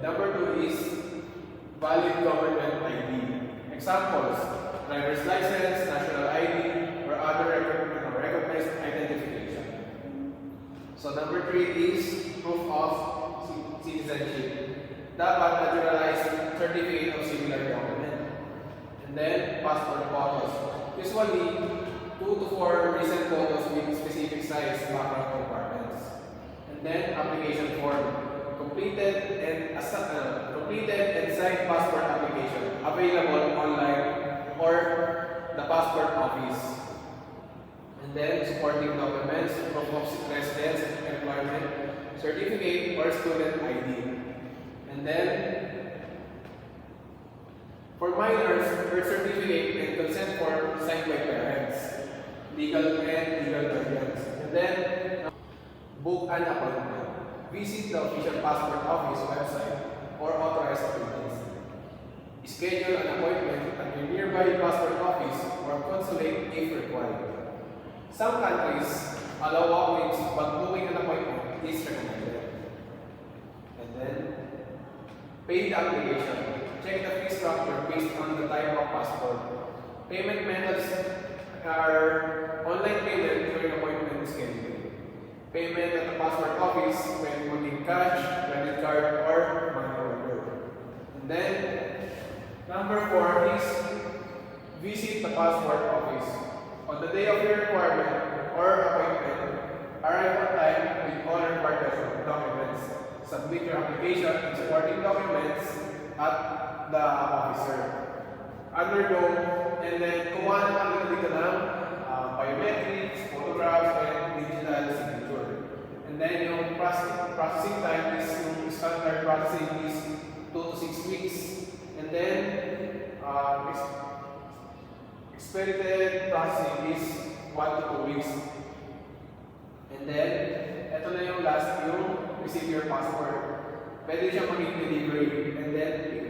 number 2 is valid government ID. Examples, driver's license, national ID, or other recognized identification. So number 3 is proof of citizenship. Dapat naturalized certificate of similar document. And then passport photos. Usually 2 to 4 recent photos with specific size background compartments. And then application form. Completed and signed passport application available online or the passport office. And then supporting documents, proof of residence, employment certificate, or student ID. And then for minors, birth certificate and consent form signed by parents, legal guardians. And then book an appointment. Visit the official passport office website or authorized agents. Schedule an appointment at your nearby passport office or consulate if required. Some countries allow walk-ins, but booking an appointment is recommended. And then paid application. Check the fee structure based on the type of passport. Payment methods are online payment during appointment scheduling. Payment at the passport office when putting cash, credit card, or money order. And then, number 4 is visit the passport office. On the day of your requirement or appointment, arrive on time with all required documents. Submit your application and supporting documents at the officer. Undergo, and then kumuha na kami dito ng biometrics, photographs, and digital signature. And then yung processing time is yung standard processing is 2 to 6 weeks. And then expected processing is 1 to 2 weeks. And then ito na yung last, yung receive your passport. Pwede siya maging delivery. And then